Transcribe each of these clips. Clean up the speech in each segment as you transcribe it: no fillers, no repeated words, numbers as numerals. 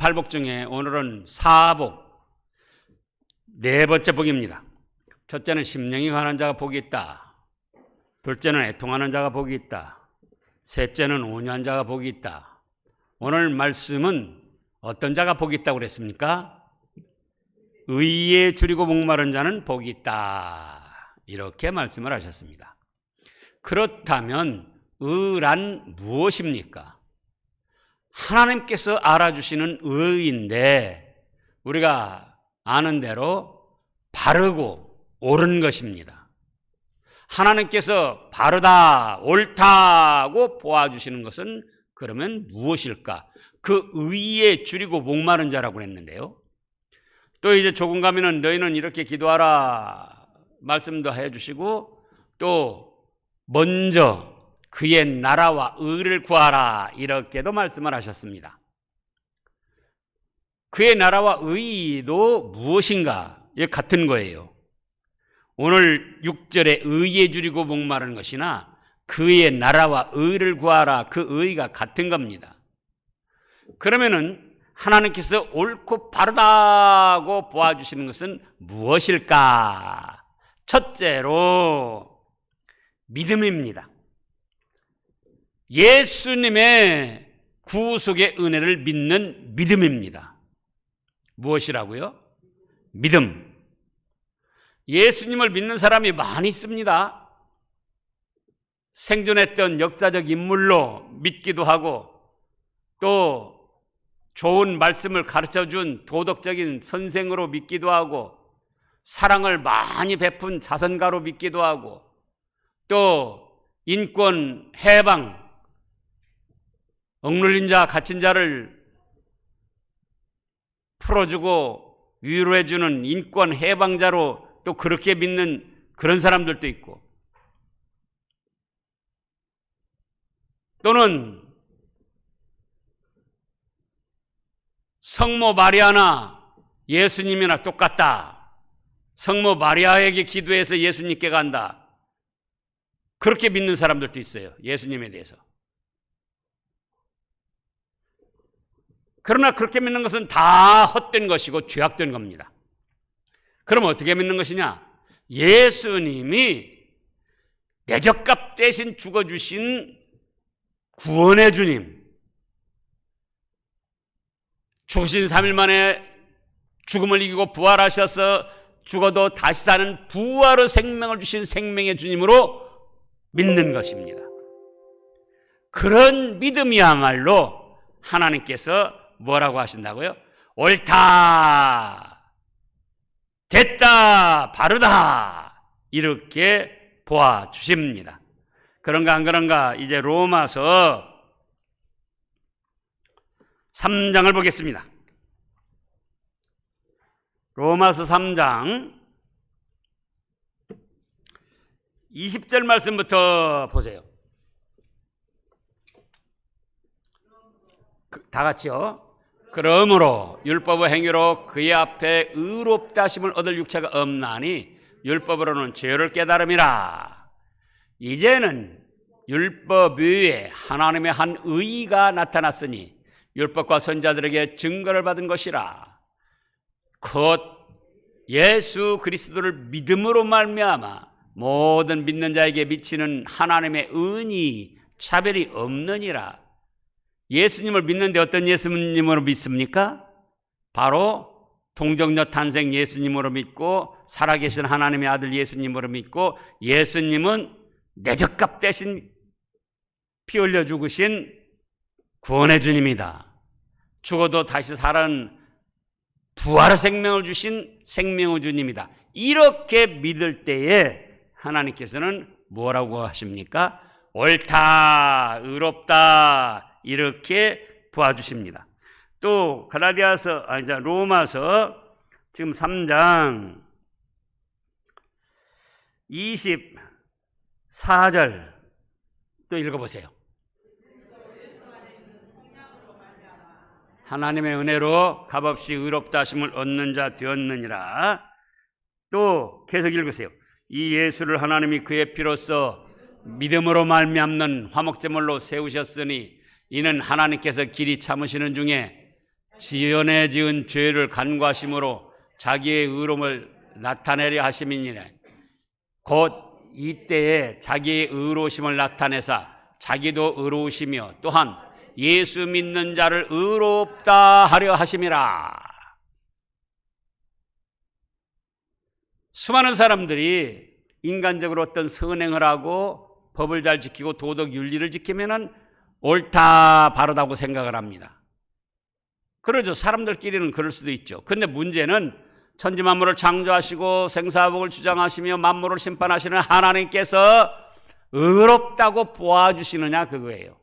8복 중에 오늘은 사복, 네 번째 복입니다. 첫째는 심령이 강한 자가 복이 있다. 둘째는 애통하는 자가 복이 있다. 셋째는 온유한 자가 복이 있다. 오늘 말씀은 어떤 자가 복이 있다고 그랬습니까? 의에 줄이고 목마른 자는 복이 있다. 이렇게 말씀을 하셨습니다. 그렇다면 의란 무엇입니까? 하나님께서 알아주시는 의인데 우리가 아는 대로 바르고 옳은 것입니다. 하나님께서 바르다, 옳다고 보아주시는 것은 그러면 무엇일까? 그 의에 줄이고 목마른 자라고 했는데요. 또 이제 조금 가면은 너희는 이렇게 기도하라 말씀도 해주시고 또 먼저 그의 나라와 의를 구하라 이렇게도 말씀을 하셨습니다. 그의 나라와 의도 무엇인가? 이게 같은 거예요. 오늘 6절에 의에 줄이고 목마른 것이나 그의 나라와 의를 구하라 그 의가 같은 겁니다. 그러면은 하나님께서 옳고 바르다고 보아주시는 것은 무엇일까? 첫째로 믿음입니다. 예수님의 구속의 은혜를 믿는 믿음입니다. 무엇이라고요? 믿음. 예수님을 믿는 사람이 많이 있습니다. 생존했던 역사적 인물로 믿기도 하고 또 좋은 말씀을 가르쳐준 도덕적인 선생으로 믿기도 하고 사랑을 많이 베푼 자선가로 믿기도 하고 또 인권, 해방, 억눌린 자, 갇힌 자를 풀어주고 위로해주는 인권 해방자로 또 그렇게 믿는 그런 사람들도 있고 또는 성모 마리아나 예수님이나 똑같다. 성모 마리아에게 기도해서 예수님께 간다. 그렇게 믿는 사람들도 있어요. 예수님에 대해서. 그러나 그렇게 믿는 것은 다 헛된 것이고 죄악된 겁니다. 그럼 어떻게 믿는 것이냐? 예수님이 내 죗값 대신 죽어주신 구원의 주님, 죽으신 3일 만에 죽음을 이기고 부활하셔서 죽어도 다시 사는 부활의 생명을 주신 생명의 주님으로 믿는 것입니다. 그런 믿음이야말로 하나님께서 뭐라고 하신다고요? 옳다, 됐다, 바르다 이렇게 보아주십니다. 그런가 안 그런가? 이제 로마서 3장을 보겠습니다. 로마서 3장 20절 말씀부터 보세요. 다 같이요. 그러므로 율법의 행위로 그의 앞에 의롭다 하심을 얻을 육체가 없나니 율법으로는 죄를 깨달음이라. 이제는 율법 위에 하나님의 한 의가 나타났으니 율법과 선지자들에게 증거를 받은 것이라. 곧 예수 그리스도를 믿음으로 말미암아 모든 믿는 자에게 미치는 하나님의 은이 차별이 없느니라. 예수님을 믿는데 어떤 예수님으로 믿습니까? 바로 동정녀 탄생 예수님으로 믿고 살아계신 하나님의 아들 예수님으로 믿고 예수님은 내 죗값 대신 피 흘려 죽으신 구원의 주님이다. 죽어도 다시 살아는 부활의 생명을 주신 생명의 주님이다. 이렇게 믿을 때에 하나님께서는 뭐라고 하십니까? 옳다, 의롭다 이렇게 보아주십니다. 또 로마서 지금 3장 24절 또 읽어보세요. 하나님의 은혜로 값없이 의롭다 하심을 얻는 자 되었느니라. 또 계속 읽으세요. 이 예수를 하나님이 그의 피로써 믿음으로 말미암는 화목제물로 세우셨으니 이는 하나님께서 길이 참으시는 중에 지연에 지은 죄를 간과하심으로 자기의 의로움을 나타내려 하심이니라. 곧 이때에 자기의 의로우심을 나타내사 자기도 의로우시며 또한 예수 믿는 자를 의롭다 하려 하심이라. 수많은 사람들이 인간적으로 어떤 선행을 하고 법을 잘 지키고 도덕 윤리를 지키면은 옳다 바르다고 생각을 합니다. 그러죠. 사람들끼리는 그럴 수도 있죠. 그런데 문제는 천지 만물을 창조하시고 생사복을 주장하시며 만물을 심판하시는 하나님께서 의롭다고 보아주시느냐 그거예요.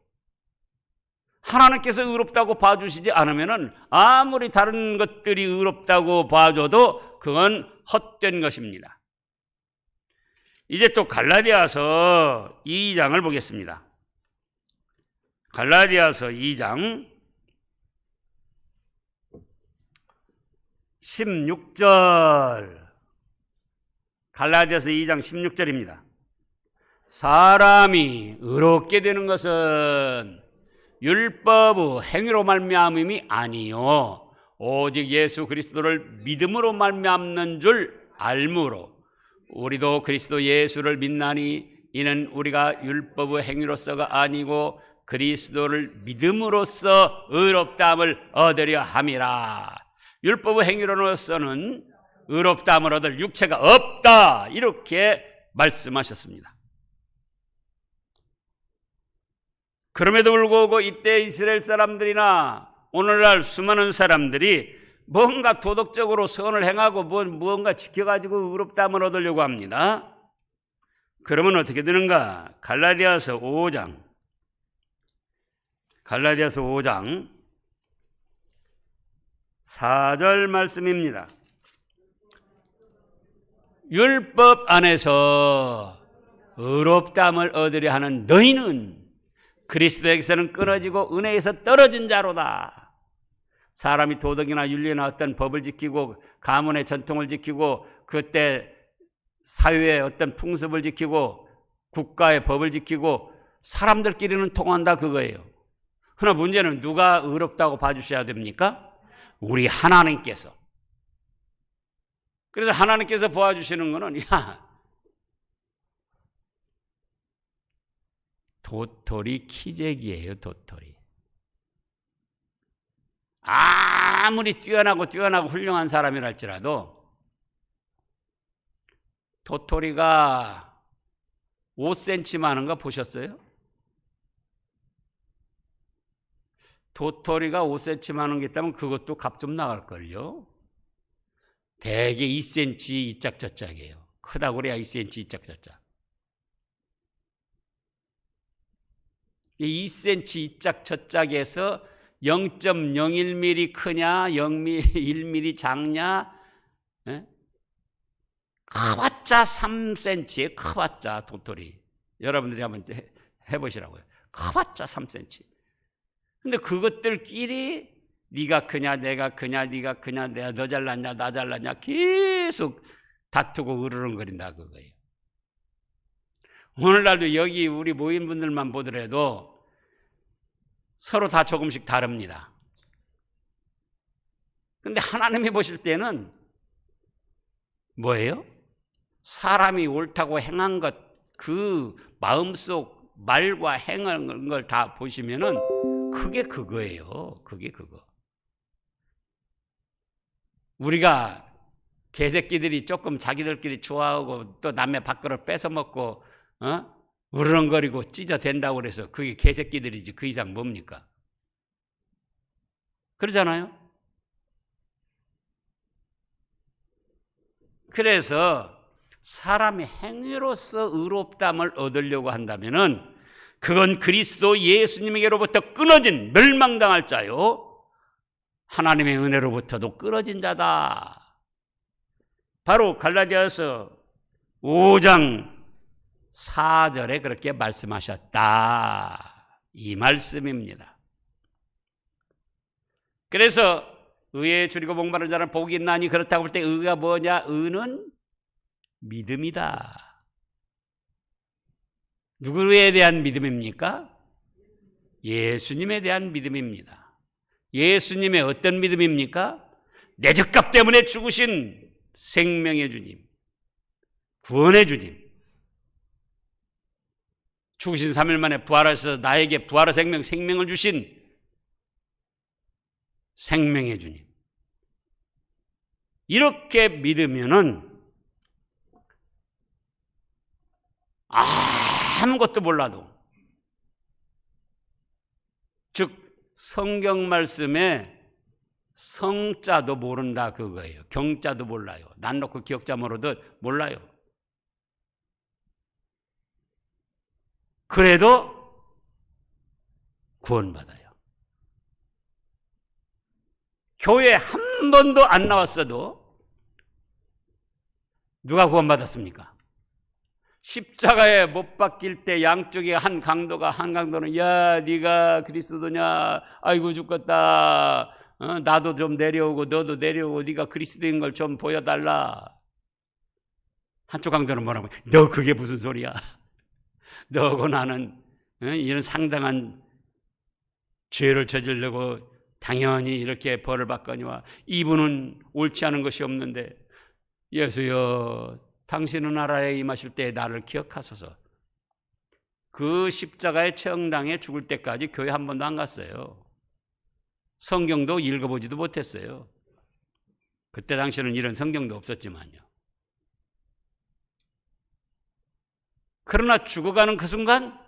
하나님께서 의롭다고 봐주시지 않으면은 아무리 다른 것들이 의롭다고 봐줘도 그건 헛된 것입니다. 이제 또 갈라디아서 2장을 보겠습니다. 갈라디아서 2장 16절. 갈라디아서 2장 16절입니다. 사람이 의롭게 되는 것은 율법의 행위로 말미암음이 아니요 오직 예수 그리스도를 믿음으로 말미암는 줄 알므로 우리도 그리스도 예수를 믿나니 이는 우리가 율법의 행위로서가 아니고 그리스도를 믿음으로써 의롭다함을 얻으려 함이라. 율법의 행위로서는 의롭다함을 얻을 육체가 없다 이렇게 말씀하셨습니다. 그럼에도 불구하고 이때 이스라엘 사람들이나 오늘날 수많은 사람들이 뭔가 도덕적으로 선을 행하고 무언가 지켜가지고 의롭다함을 얻으려고 합니다. 그러면 어떻게 되는가? 갈라디아서 5장 4절 말씀입니다. 율법 안에서 의롭다함을 얻으려 하는 너희는 그리스도에게서는 끊어지고 은혜에서 떨어진 자로다. 사람이 도덕이나 윤리나 어떤 법을 지키고 가문의 전통을 지키고 그때 사회의 어떤 풍습을 지키고 국가의 법을 지키고 사람들끼리는 통한다 그거예요. 그러나 문제는 누가 의롭다고 봐주셔야 됩니까? 우리 하나님께서. 그래서 하나님께서 보아주시는 거는 도토리 키재기예요. 도토리. 아무리 뛰어나고 훌륭한 사람이랄지라도 도토리가 5cm 많은 거 보셨어요? 도토리가 5cm 많은 게 있다면 그것도 값 좀 나갈걸요. 대개 2cm 이짝저짝이에요. 크다고 그래야 2cm 이짝저짝. 2cm 이짝저짝에서 0.01mm 크냐 1mm 작냐, 커봤자 3cm에 커봤자 도토리. 여러분들이 한번 해보시라고요. 커봤자 3cm. 근데 그것들끼리 네가 크냐 내가 크냐 네가 크냐 내가 너 잘났냐 나 잘났냐 계속 다투고 으르렁거린다 그거예요. 오늘날도 여기 우리 모인 분들만 보더라도 서로 다 조금씩 다릅니다. 근데 하나님이 보실 때는 뭐예요? 사람이 옳다고 행한 것, 그 마음속 말과 행한 걸 다 보시면은 그게 그거예요. 그게 그거. 우리가 개새끼들이 조금 자기들끼리 좋아하고 또 남의 밥그릇 뺏어먹고 우르렁거리고 찢어댄다고 그래서 그게 개새끼들이지 그 이상 뭡니까? 그러잖아요. 그래서 사람의 행위로서 의롭다함을 얻으려고 한다면은 그건 그리스도 예수님에게로부터 끊어진 멸망당할 자요 하나님의 은혜로부터도 끊어진 자다. 바로 갈라디아서 5장 4절에 그렇게 말씀하셨다. 이 말씀입니다. 그래서 의에 줄이고 목마른 자는 복이 있나니 그렇다고 볼 때 의가 뭐냐? 의는 믿음이다. 누구에 대한 믿음입니까? 예수님에 대한 믿음입니다. 예수님의 어떤 믿음입니까? 내 죄값 때문에 죽으신 생명의 주님, 구원의 주님, 죽으신 3일 만에 부활하셔서 나에게 부활의 생명을 주신 생명의 주님. 이렇게 믿으면은 아무것도 몰라도, 즉 성경 말씀에 성자도 모른다 그거예요. 경자도 몰라요. 난 놓고 기억자 모르듯 몰라요. 그래도 구원받아요. 교회 한 번도 안 나왔어도 누가 구원받았습니까? 십자가에 못 박힐 때 양쪽에 한 강도는 야 네가 그리스도냐, 아이고 죽겠다, 나도 좀 내려오고 너도 내려오고 네가 그리스도인 걸 좀 보여달라. 한쪽 강도는 뭐라고, 너 그게 무슨 소리야, 너하고 나는 이런 상당한 죄를 저지르고 당연히 이렇게 벌을 받거니와 이분은 옳지 않은 것이 없는데 예수여 당신은 나라에 임하실 때 나를 기억하소서. 그 십자가의 청당에 죽을 때까지 교회 한 번도 안 갔어요. 성경도 읽어보지도 못했어요. 그때 당시에는 이런 성경도 없었지만요. 그러나 죽어가는 그 순간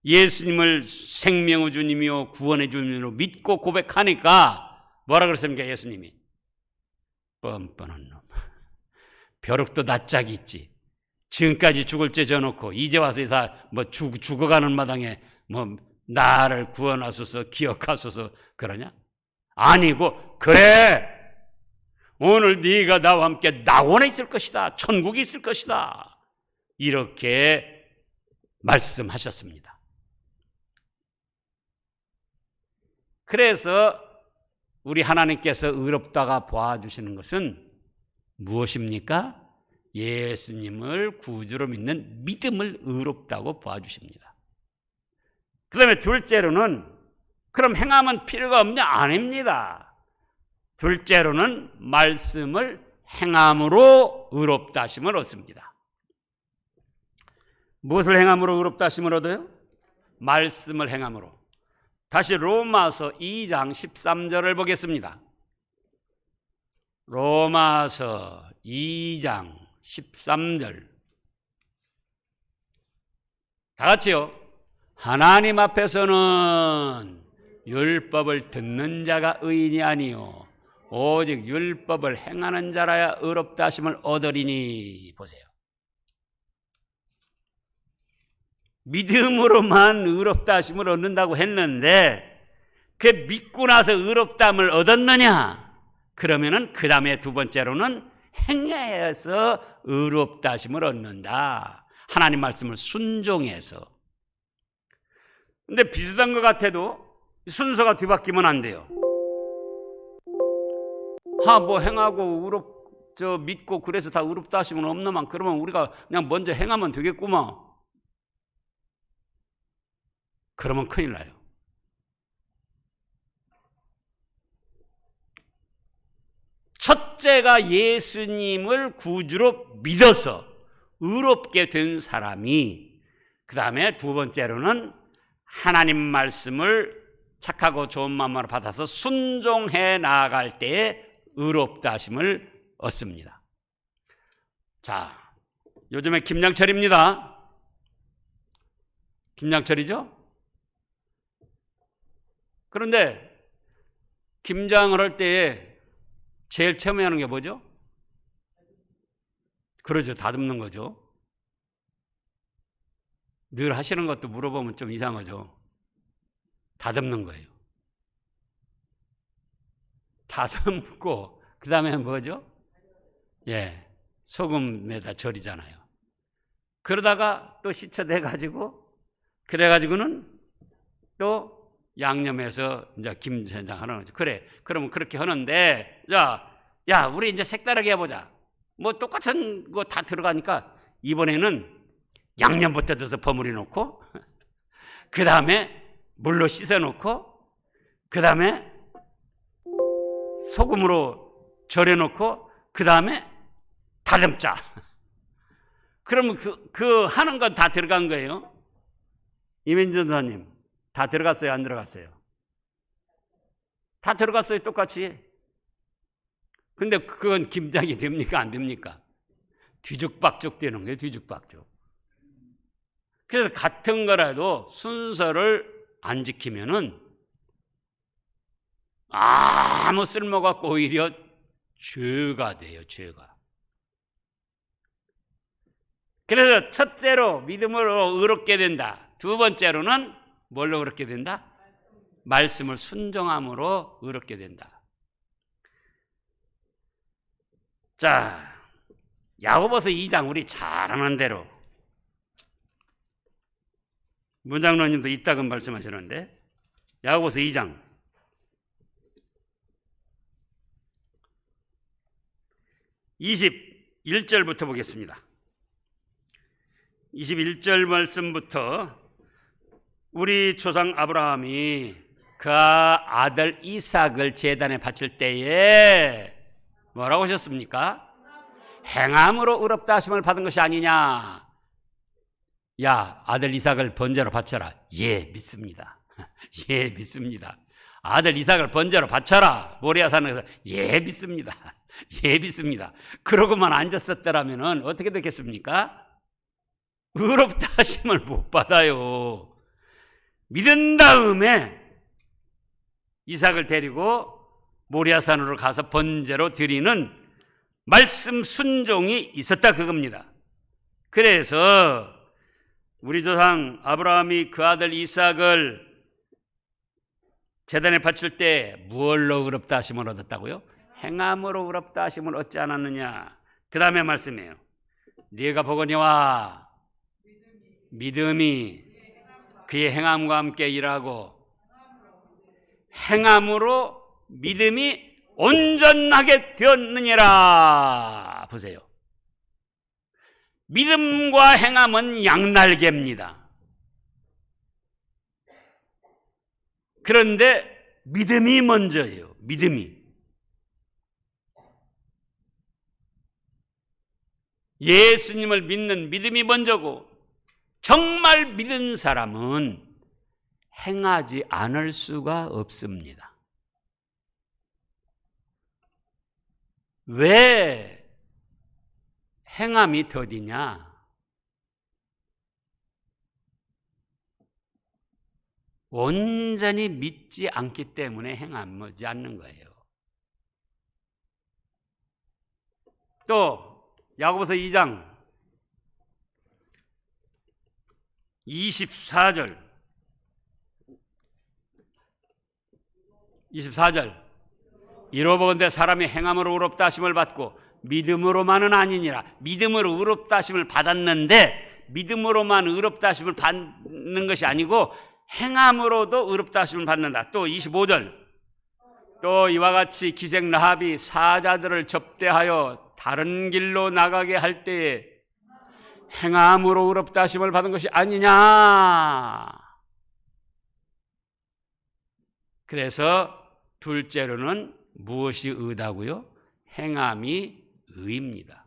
예수님을 생명의 주님이요 구원의 주님으로 믿고 고백하니까 뭐라 그랬습니까? 예수님이 뻔뻔한 놈, 벼룩도 낯짝이 있지, 지금까지 죽을 죄 져놓고 이제 와서 다 뭐 죽어가는 마당에 뭐 나를 구원하소서 기억하소서 그러냐? 아니고 그래, 오늘 네가 나와 함께 낙원에 있을 것이다, 천국이 있을 것이다, 이렇게 말씀하셨습니다. 그래서 우리 하나님께서 의롭다가 보아주시는 것은 무엇입니까? 예수님을 구주로 믿는 믿음을 의롭다고 보아주십니다. 그 다음에 둘째로는 그럼 행함은 필요가 없냐? 아닙니다. 둘째로는 말씀을 행함으로 의롭다 하심을 얻습니다. 무엇을 행함으로 의롭다 하심을 얻어요? 말씀을 행함으로. 다시 로마서 2장 13절을 보겠습니다. 로마서 2장 13절 다 같이요. 하나님 앞에서는 율법을 듣는 자가 의인이 아니요 오직 율법을 행하는 자라야 의롭다 하심을 얻으리니. 보세요. 믿음으로만 의롭다 하심을 얻는다고 했는데 그 믿고 나서 의롭다함을 얻었느냐? 그러면은 그 다음에 두 번째로는 행해서 의롭다 하심을 얻는다. 하나님 말씀을 순종해서. 근데 비슷한 것 같아도 순서가 뒤바뀌면 안 돼요. 뭐 행하고 믿고 그래서 다 의롭다 하시면 없나만, 그러면 우리가 그냥 먼저 행하면 되겠구만. 그러면 큰일 나요. 첫째가 예수님을 구주로 믿어서 의롭게 된 사람이, 그 다음에 두 번째로는 하나님 말씀을 착하고 좋은 마음으로 받아서 순종해 나아갈 때에 의롭다 하심을 얻습니다. 자, 요즘에 김양철입니다. 김양철이죠? 그런데 김장을 할 때에 제일 처음에 하는 게 뭐죠? 그러죠. 다듬는 거죠. 늘 하시는 것도 물어보면 좀 이상하죠. 다듬는 거예요. 다듬고 그 다음에 뭐죠? 소금에다 절이잖아요. 그러다가 또 씻어내가지고 그래가지고는 또 양념해서 이제 김된장 하는 거죠. 그래, 그러면 그렇게 하는데, 야, 우리 이제 색다르게 해보자. 뭐 똑같은 거 다 들어가니까 이번에는 양념부터 넣어서 버무려 놓고, 그 다음에 물로 씻어 놓고, 그 다음에 소금으로 절여놓고 그 다음에 다듬자. 그러면 그 하는 건 다 들어간 거예요. 이민준 전사님, 다 들어갔어요? 안 들어갔어요? 다 들어갔어요, 똑같이. 근데 그건 김장이 됩니까? 안 됩니까? 뒤죽박죽 되는 거예요, 뒤죽박죽. 그래서 같은 거라도 순서를 안 지키면은 아무 쓸모가 없고 오히려 죄가 돼요, 죄가. 그래서 첫째로 믿음으로 의롭게 된다. 두 번째로는 뭘로 의롭게 된다? 말씀을 순종함으로 의롭게 된다. 자, 야고보서 2장 우리 잘 아는 대로 문장로님도 이따금 말씀하시는데 야고보서 2장 21절부터 보겠습니다. 21절 말씀부터 우리 조상 아브라함이 그 아들 이삭을 제단에 바칠 때에 뭐라고 하셨습니까? 행함으로 의롭다 하심을 받은 것이 아니냐. 야, 아들 이삭을 번제로 바쳐라. 예, 믿습니다. 예, 믿습니다. 아들 이삭을 번제로 바쳐라. 모리아 산에서 예, 믿습니다. 예, 믿습니다. 그러고만 앉았었더라면 어떻게 됐겠습니까? 의롭다 하심을 못 받아요. 믿은 다음에 이삭을 데리고 모리아 산으로 가서 번제로 드리는 말씀 순종이 있었다 그겁니다. 그래서 우리 조상 아브라함이 그 아들 이삭을 제단에 바칠 때 무엇로 의롭다 하심을 얻었다고요? 행함으로 의롭다 하심을 얻지 않았느냐. 그 다음에 말씀이에요. 네가 보거니와 믿음이 그의 행함과 함께 일하고 행함으로 믿음이 온전하게 되었느니라. 보세요. 믿음과 행함은 양날개입니다. 그런데 믿음이 먼저예요. 믿음이. 예수님을 믿는 믿음이 먼저고 정말 믿은 사람은 행하지 않을 수가 없습니다. 왜 행함이 더디냐? 온전히 믿지 않기 때문에 행하지 않는 거예요. 또 야고보서 2장 24절 이로보건대 사람이 행함으로 의롭다 하심을 받고 믿음으로만은 아니니라. 믿음으로 의롭다 하심을 받았는데 믿음으로만 의롭다 하심을 받는 것이 아니고 행함으로도 의롭다 하심을 받는다. 또 25절 또 이와 같이 기생 라합이 사자들을 접대하여 다른 길로 나가게 할 때에 행함으로 의롭다 하심을 받은 것이 아니냐. 그래서 둘째로는 무엇이 의다고요? 행함이 의입니다.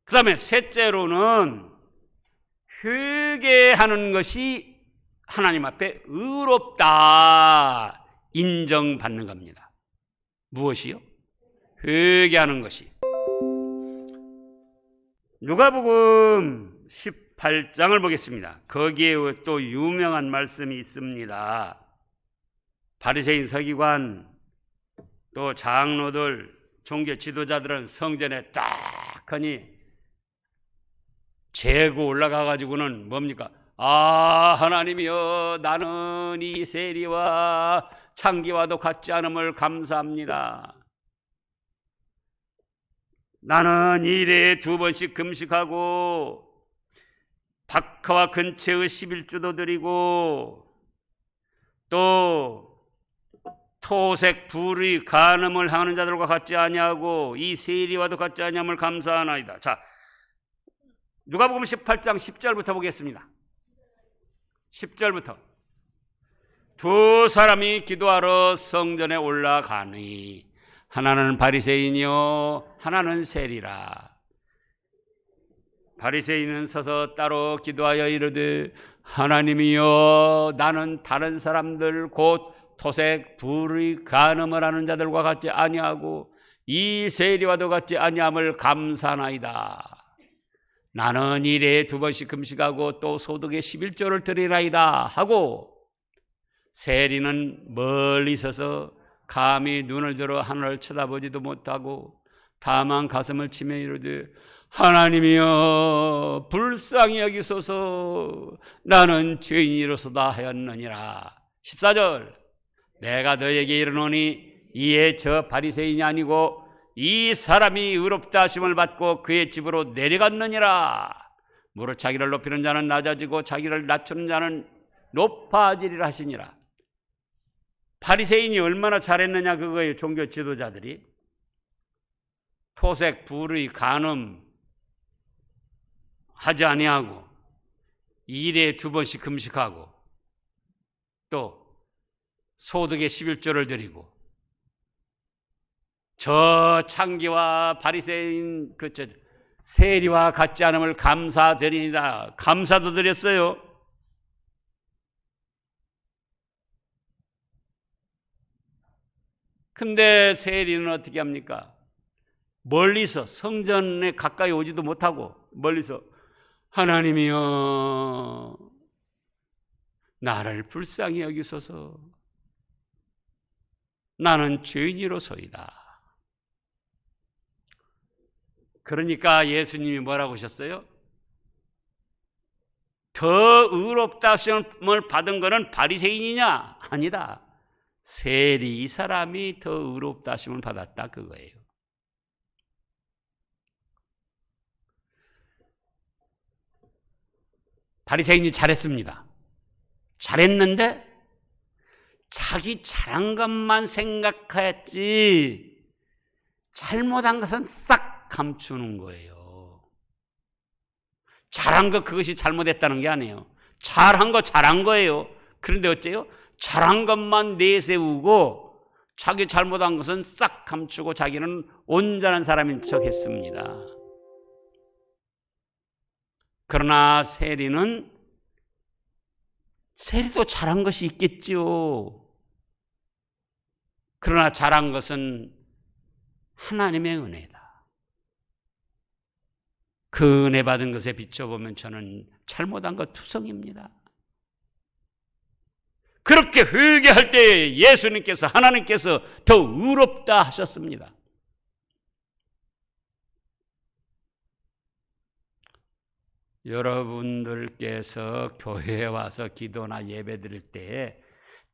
그 다음에 셋째로는 회개하는 것이 하나님 앞에 의롭다 인정받는 겁니다. 무엇이요? 회개하는 것이. 누가복음 18장을 보겠습니다. 거기에 또 유명한 말씀이 있습니다. 바리새인 서기관 또 장로들 종교 지도자들은 성전에 딱 하니 재고 올라가 가지고는 뭡니까? 아, 하나님이여, 나는 이 세리와 창기와도 같지 않음을 감사합니다. 나는 일에 2번씩 금식하고 박하와 근처의 11주도 드리고 또 토색 불의 간음을 하는 자들과 같지 아니하고 이 세리와도 같지 아니함을 감사하나이다. 자, 누가복음 18장 10절부터 보겠습니다. 10절부터 두 사람이 기도하러 성전에 올라가니 하나는 바리새인이요 하나는 세리라. 바리새인은 서서 따로 기도하여 이르되 하나님이여 나는 다른 사람들 곧 토색 불의 간음을 하는 자들과 같지 아니하고 이 세리와도 같지 아니함을 감사하나이다. 나는 일에 2번씩 금식하고 또 소득의 11조를 드리나이다 하고 세리는 멀리 서서 감히 눈을 들어 하늘을 쳐다보지도 못하고 다만 가슴을 치며 이르되 하나님이여 불쌍히 여기소서 나는 죄인이로서다 하였느니라. 14절 내가 너에게 이르노니 이에 저 바리새인이 아니고 이 사람이 의롭다 하심을 받고 그의 집으로 내려갔느니라. 무릇 자기를 높이는 자는 낮아지고 자기를 낮추는 자는 높아지리라 하시니라. 바리새인이 얼마나 잘했느냐 그거예요. 종교 지도자들이 토색 불의 간음 하지 아니하고 일에 2번씩 금식하고 또 소득의 11조를 드리고 저 창기와 바리새인 그 세리와 같지 않음을 감사드리니다. 감사도 드렸어요. 근데 세리는 어떻게 합니까? 멀리서 성전에 가까이 오지도 못하고 멀리서 하나님이여 나를 불쌍히 여기소서 나는 죄인이로소이다. 그러니까 예수님이 뭐라고 하셨어요? 더 의롭다 하심을 받은 것은 바리새인이냐? 아니다. 세리 이 사람이 더 의롭다 하심을 받았다 그거예요. 바리새인이 잘했습니다. 잘했는데 자기 잘한 것만 생각했지 잘못한 것은 싹 감추는 거예요. 잘한 것 그것이 잘못했다는 게 아니에요. 잘한 거 잘한 거예요. 그런데 어째요? 잘한 것만 내세우고 자기 잘못한 것은 싹 감추고 자기는 온전한 사람인 척 했습니다. 그러나 세리도 잘한 것이 있겠죠. 그러나 잘한 것은 하나님의 은혜다. 그 은혜 받은 것에 비춰보면 저는 잘못한 것 투성입니다. 그렇게 회개할 때 예수님께서 하나님께서 더 의롭다 하셨습니다. 여러분들께서 교회에 와서 기도나 예배 드릴 때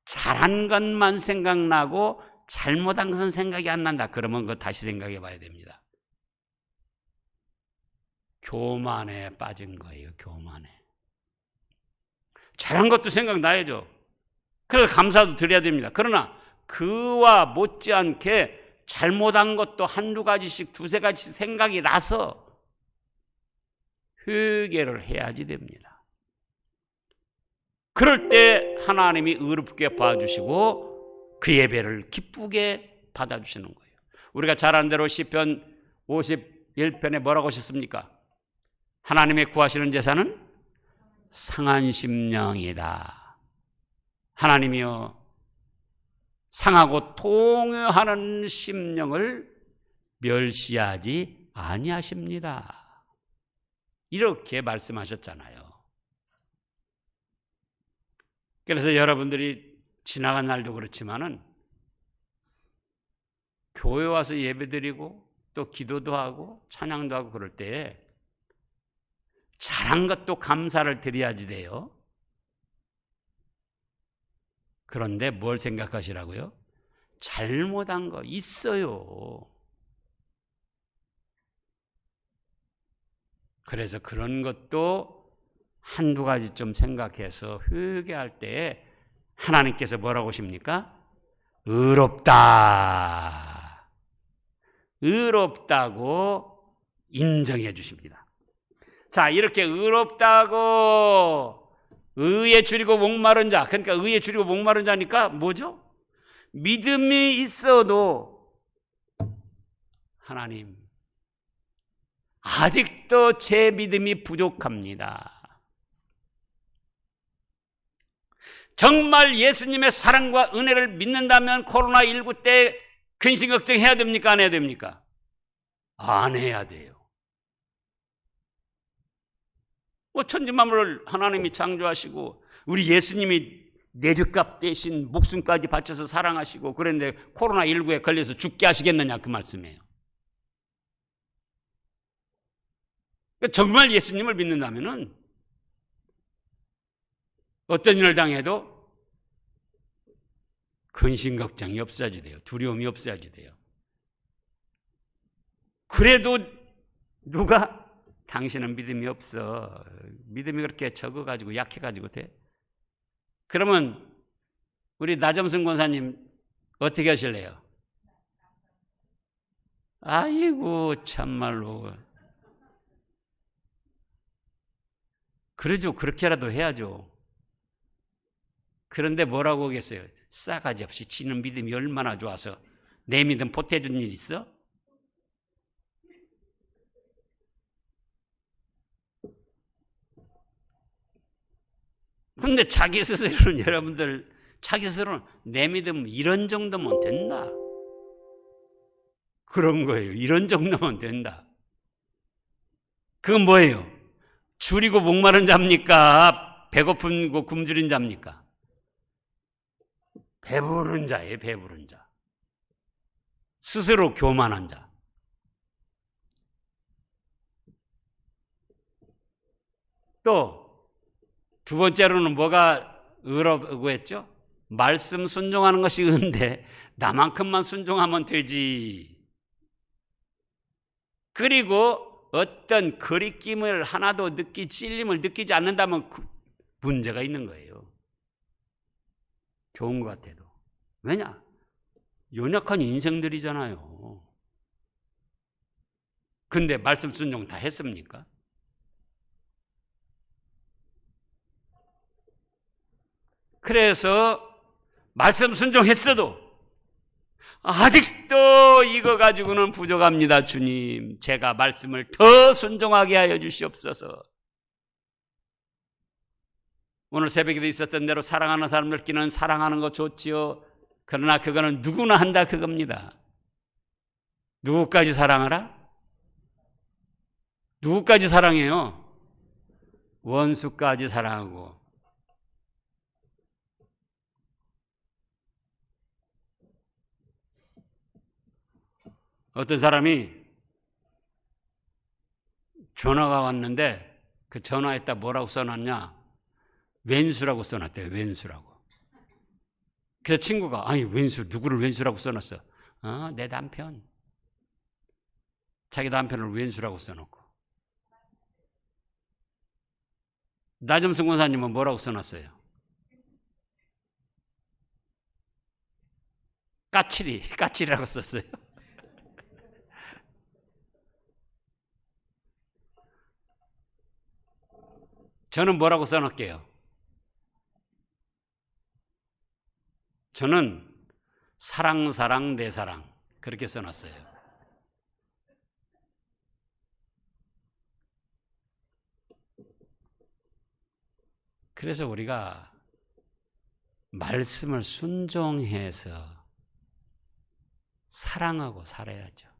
잘한 것만 생각나고 잘못한 것은 생각이 안 난다. 그러면 그거 다시 생각해 봐야 됩니다. 교만에 빠진 거예요. 교만에. 잘한 것도 생각나야죠. 그래서 감사도 드려야 됩니다. 그러나 그와 못지않게 잘못한 것도 한두 가지씩 두세 가지씩 생각이 나서 회개를 해야지 됩니다. 그럴 때 하나님이 의롭게 봐주시고 그 예배를 기쁘게 받아주시는 거예요. 우리가 잘 아는 대로 시편 51편에 뭐라고 하셨습니까? 하나님의 구하시는 제사는 상한 심령이다. 하나님이여 상하고 통회하는 심령을 멸시하지 아니하십니다. 이렇게 말씀하셨잖아요. 그래서 여러분들이 지나간 날도 그렇지만은 교회 와서 예배드리고 또 기도도 하고 찬양도 하고 그럴 때 잘한 것도 감사를 드려야지 돼요. 그런데 뭘 생각하시라고요? 잘못한 거 있어요. 그래서 그런 것도 한두 가지 좀 생각해서 회개할 때 하나님께서 뭐라고 하십니까? 의롭다. 의롭다고 인정해 주십니다. 자, 이렇게 의롭다고 의에 줄이고 목마른 자. 그러니까 의에 줄이고 목마른 자니까 뭐죠? 믿음이 있어도 하나님, 아직도 제 믿음이 부족합니다. 정말 예수님의 사랑과 은혜를 믿는다면 코로나19 때 근심 걱정해야 됩니까? 안 해야 됩니까? 안 해야 돼요. 천지만물을 하나님이 창조하시고 우리 예수님이 내 죄값 대신 목숨까지 바쳐서 사랑하시고 그런데 코로나19에 걸려서 죽게 하시겠느냐 그 말씀이에요. 정말 예수님을 믿는다면 어떤 일을 당해도 근심 걱정이 없어야지 돼요. 두려움이 없어야지 돼요. 그래도 누가 당신은 믿음이 없어. 믿음이 그렇게 적어가지고 약해가지고 돼? 그러면 우리 나점승 권사님 어떻게 하실래요? 아이고 참말로. 그러죠. 그렇게라도 해야죠. 그런데 뭐라고 하겠어요? 싸가지 없이 지는 믿음이 얼마나 좋아서 내 믿음 보태준 일 있어? 근데 자기 스스로는 여러분들 자기 스스로는 내 믿음 이런 정도면 된다. 그런 거예요. 이런 정도면 된다. 그건 뭐예요? 줄이고 목마른 자입니까? 배고픈고 굶주린 자입니까? 배부른 자예요. 배부른 자. 스스로 교만한 자. 또 두 번째로는 뭐가 의라고 했죠? 말씀 순종하는 것이 의인데 나만큼만 순종하면 되지. 그리고 어떤 거리낌을 하나도 찔림을 느끼지 않는다면 문제가 있는 거예요. 좋은 것 같아도. 왜냐? 연약한 인생들이잖아요. 근데 말씀 순종 다 했습니까? 그래서 말씀 순종했어도 아직도 이거 가지고는 부족합니다. 주님, 제가 말씀을 더 순종하게 하여 주시옵소서. 오늘 새벽에도 있었던 대로 사랑하는 사람들끼리는 사랑하는 거 좋지요. 그러나 그거는 누구나 한다 그겁니다. 누구까지 사랑하라? 누구까지 사랑해요? 원수까지 사랑하고. 어떤 사람이 전화가 왔는데 그 전화에다 뭐라고 써놨냐? 왼수라고 써놨대요. 왼수라고. 그래서 친구가 아니 왼수 누구를 왼수라고 써놨어? 내 남편. 자기 남편을 왼수라고 써놓고. 나점승 권사님은 뭐라고 써놨어요? 까칠이라고 썼어요. 저는 뭐라고 써놓을게요? 저는 사랑 내 사랑 그렇게 써놨어요. 그래서 우리가 말씀을 순종해서 사랑하고 살아야죠.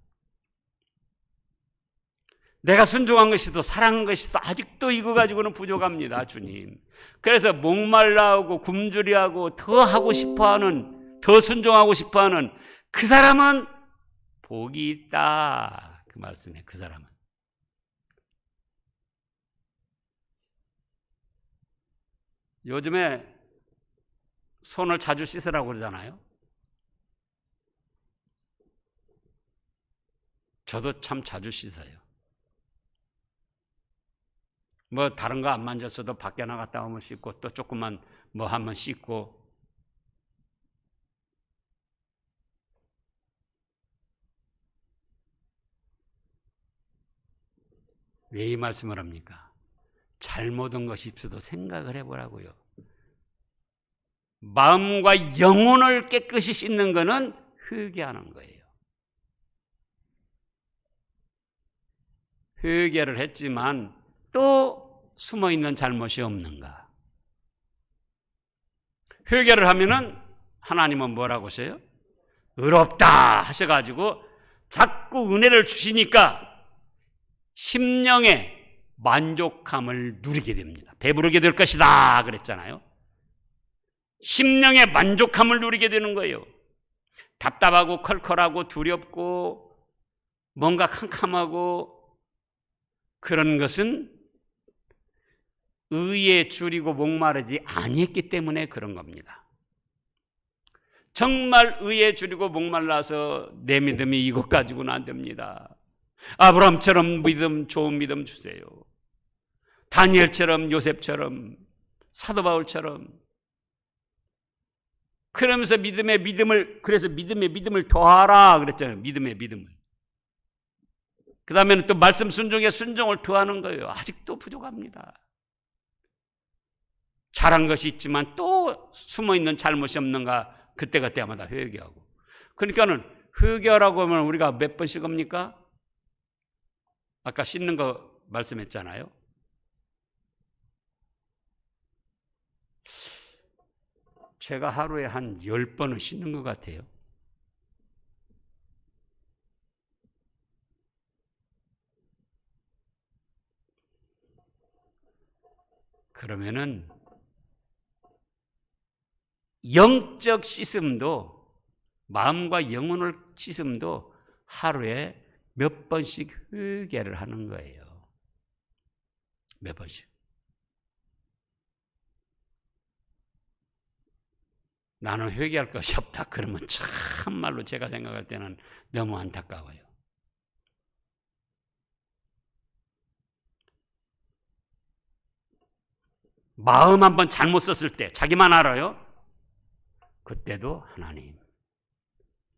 내가 순종한 것이도 사랑한 것이도 아직도 이거 가지고는 부족합니다. 주님. 그래서 목말라하고 굶주리하고 더 하고 싶어하는 더 순종하고 싶어하는 그 사람은 복이 있다. 그 말씀에 그 사람은. 요즘에 손을 자주 씻으라고 그러잖아요. 저도 참 자주 씻어요. 뭐 다른 거 안 만졌어도 밖에 나갔다 오면 씻고 또 조금만 뭐 한번 씻고. 왜 이 말씀을 합니까? 잘못한 것이 있어도 생각을 해보라고요. 마음과 영혼을 깨끗이 씻는 것은 회개하는 거예요. 회개를 했지만 또 숨어있는 잘못이 없는가? 회개를 하면은 하나님은 뭐라고 하세요? 의롭다 하셔가지고 자꾸 은혜를 주시니까 심령의 만족함을 누리게 됩니다. 배부르게 될 것이다 그랬잖아요. 심령의 만족함을 누리게 되는 거예요. 답답하고 컬컬하고 두렵고 뭔가 캄캄하고 그런 것은 의에 줄이고 목마르지 아니했기 때문에 그런 겁니다. 정말 의에 줄이고 목말라서 내 믿음이 이것 가지고는 안 됩니다. 아브라함처럼 믿음, 좋은 믿음 주세요. 다니엘처럼, 요셉처럼, 사도 바울처럼. 그러면서 그래서 믿음의 믿음을 더하라 그랬잖아요. 믿음의 믿음을. 그 다음에는 또 말씀 순종에 순종을 더하는 거예요. 아직도 부족합니다. 잘한 것이 있지만 또 숨어있는 잘못이 없는가 그때마다 회개하고. 그러니까는 회개하라고 하면 우리가 몇 번씩 합니까? 아까 씻는 거 말씀했잖아요. 제가 하루에 한 10번은 씻는 것 같아요. 그러면은 영적 씻음도 마음과 영혼을 씻음도 하루에 몇 번씩 회개를 하는 거예요. 몇 번씩. 나는 회개할 것이 없다 그러면 참말로 제가 생각할 때는 너무 안타까워요. 마음 한번 잘못 썼을 때 자기만 알아요. 그때도 하나님,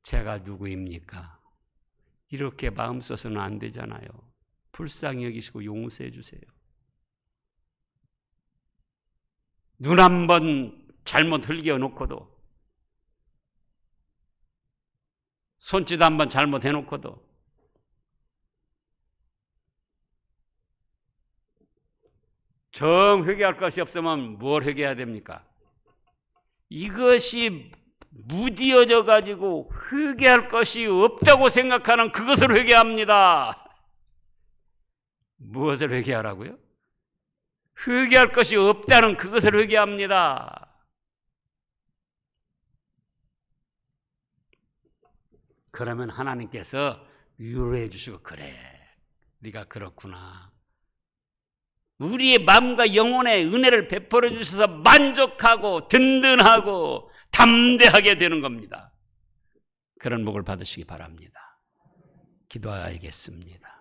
제가 누구입니까? 이렇게 마음 써서는 안 되잖아요. 불쌍히 여기시고 용서해 주세요. 눈 한 번 잘못 흘겨 놓고도, 손짓 한 번 잘못해 놓고도 정 회개할 것이 없으면 뭘 회개해야 됩니까? 이것이 무디어져 가지고 회개할 것이 없다고 생각하는 그것을 회개합니다. 무엇을 회개하라고요? 회개할 것이 없다는 그것을 회개합니다. 그러면 하나님께서 위로해 주시고, 그래, 네가 그렇구나. 우리의 마음과 영혼에 은혜를 베풀어 주셔서 만족하고 든든하고 담대하게 되는 겁니다. 그런 복을 받으시기 바랍니다. 기도하겠습니다.